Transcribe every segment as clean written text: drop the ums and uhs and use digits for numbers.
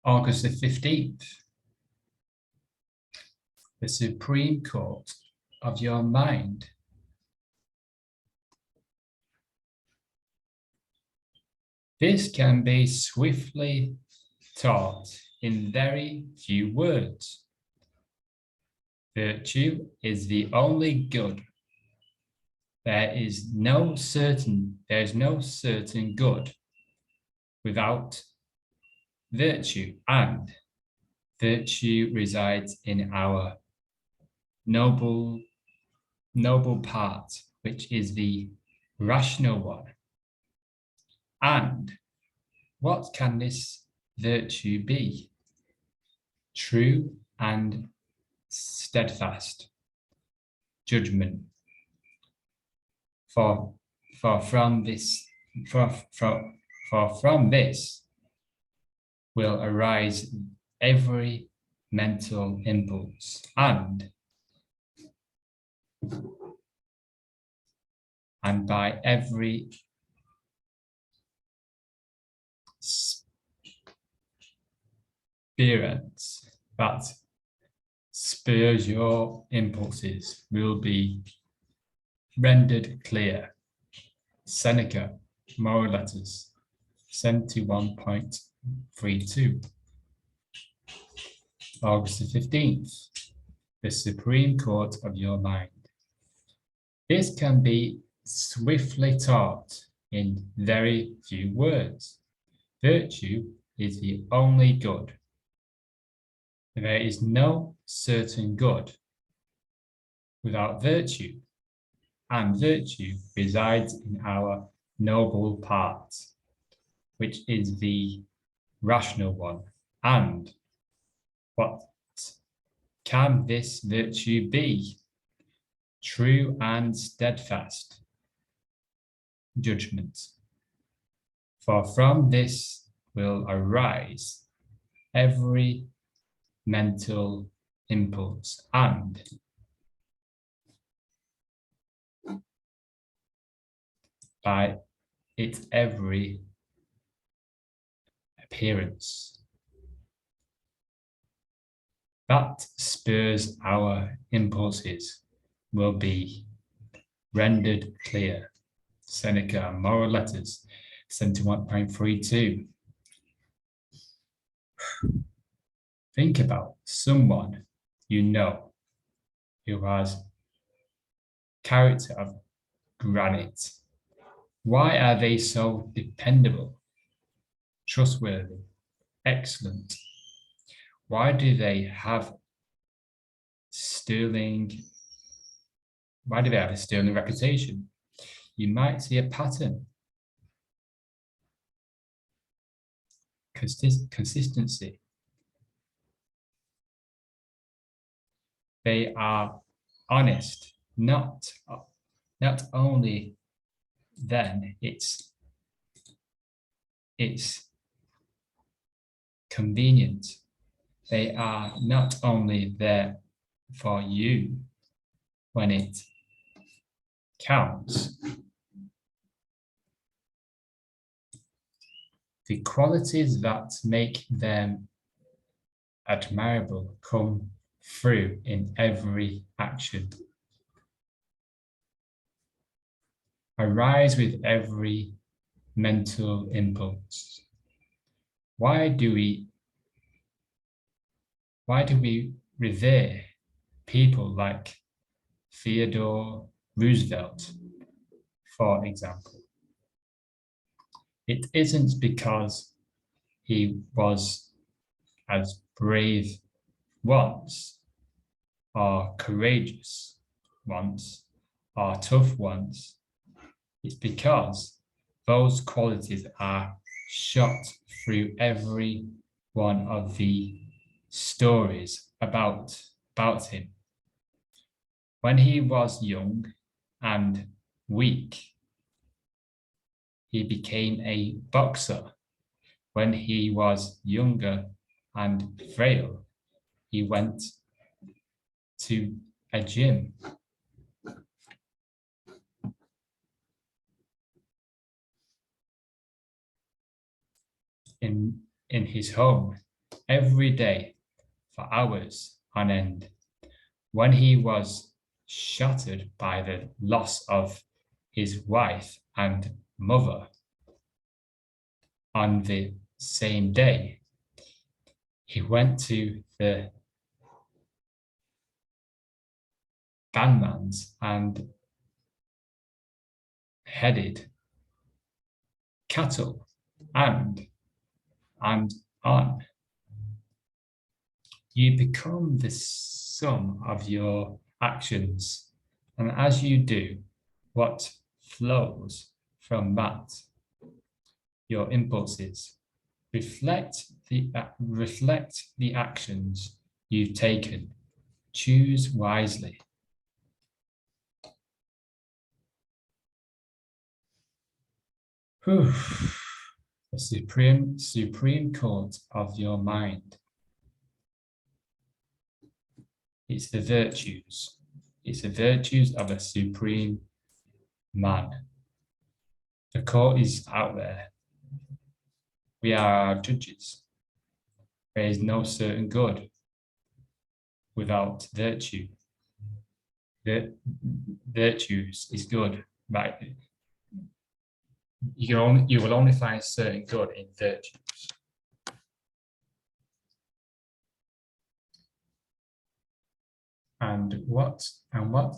August the 15th, the Supreme Court of your mind. This can be swiftly taught in very few words. Virtue is the only good. There is no certain good without virtue, and virtue resides in our noble part, which is the rational one. And what can this virtue be? True and steadfast judgment. For from this will arise every mental impulse, and by every experience that spurs your impulses will be rendered clear. Seneca, Moral Letters, 71.32. August the 15th, the Supreme Court of your mind. This can be swiftly taught in very few words. Virtue is the only good. There is no certain good without virtue, and virtue resides in our noble part, which is the rational one. And what can this virtue be? True and steadfast judgment. For from this will arise every mental impulse, and by its every appearance that spurs our impulses will be rendered clear. Seneca, Moral Letters, 71.32. Think about someone you know who has character of granite. Why are they so dependable, trustworthy, excellent? Why do they have a sterling reputation? You might see a pattern. Consistency. They are honest, not only then it's convenient. They are not only there for you when it counts. The qualities that make them admirable come through in every action. Arise with every mental impulse. Why do we revere people like Theodore Roosevelt, for example? It isn't because he was as brave once, or courageous once, or tough once. It's because those qualities are shot through every one of the stories about him. When he was young and weak, he became a boxer. When he was younger and frail, he went to a gym. In his home, every day for hours on end. When he was shattered by the loss of his wife and mother on the same day, he went to the bandmans and headed cattle and on. You become the sum of your actions, and as you do, what flows from that, your impulses, reflect the actions you've taken. Choose wisely. Whew. The supreme court of your mind. It's the virtues. It's the virtues of a supreme man. The court is out there. We are our judges. There is no certain good without virtue. The virtues is good, right? You will only find certain good in virtues. And what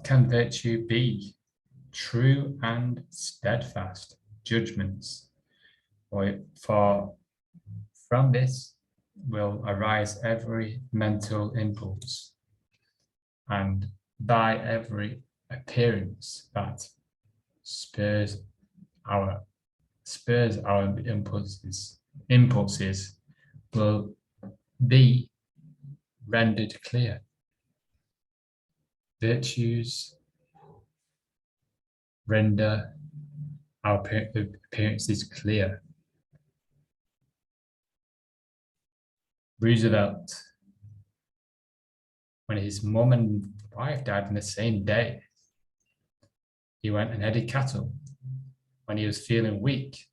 can virtue be? True and steadfast judgments. For from this will arise every mental impulse, and by every appearance that spurs our impulses will be rendered clear. Virtues render our appearances clear. Roosevelt, when his mum and wife died on the same day, he went and headed cattle. When he was feeling weak,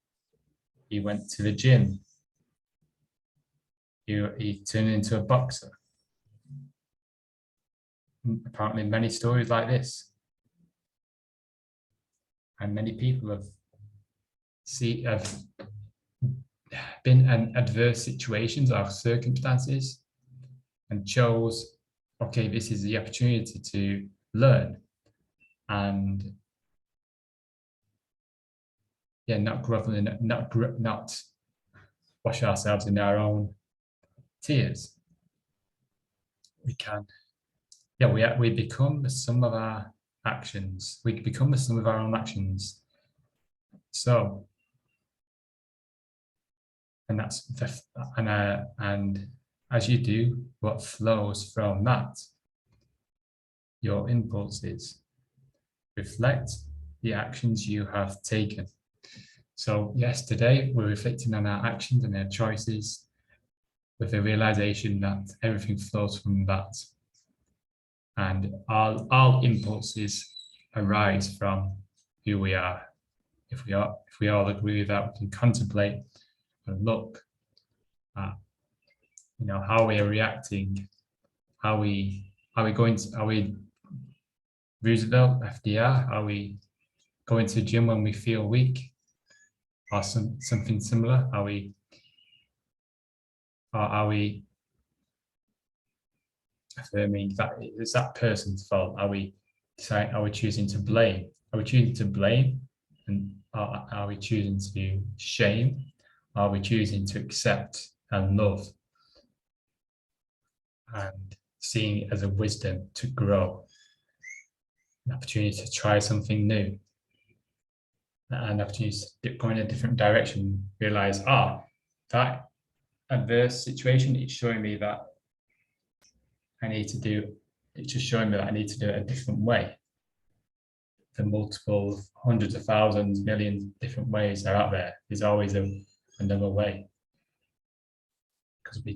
he went to the gym. He turned into a boxer. Apparently, many stories like this. And many people have been in adverse situations or circumstances and chose, okay, this is the opportunity to learn and not grovel in, not wash ourselves in our own tears. We become the sum of our actions. We become the sum of our own actions. So, and as you do, what flows from that, your impulses reflect the actions you have taken. So yes, today we're reflecting on our actions and our choices with the realization that everything flows from that. And all impulses arise from who we are. If we all agree with that, we can contemplate and look at how we are reacting, are we Roosevelt, FDR, are we going to the gym when we feel weak or something similar? Are we affirming that it's that person's fault? Are we choosing to blame? Are we choosing to blame, and are we choosing to shame? Are we choosing to accept and love and seeing it as a wisdom to grow, an opportunity to try something new, an opportunity to go in a different direction, realize, that adverse situation, it's showing me that it's just showing me that I need to do it a different way. The multiple hundreds of thousands, millions of different ways are out there. There's always another way. Because we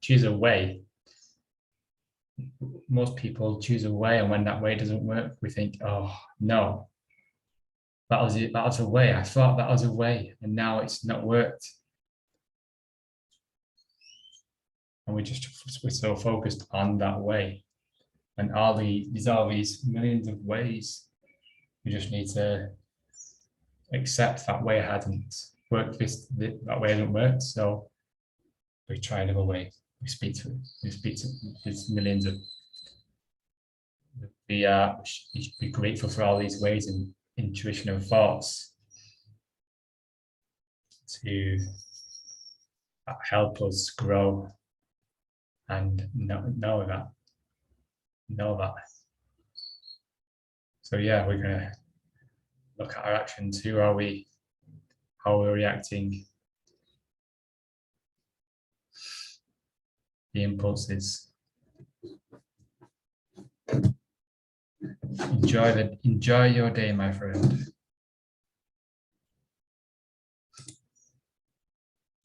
choose a way. Most people choose a way, and when that way doesn't work, we think, oh no, that was it. That was a way. I thought that was a way, and now it's not worked. and we're so focused on that way. And there's all these millions of ways. We just need to accept that way hadn't worked. That way hasn't worked. So we try another way. We speak to there's millions of. We should be grateful for all these ways and intuition and thoughts to help us grow and know that. So yeah, we're gonna look at our actions. Who are we? How we're reacting? The impulses. Enjoy your day, my friend.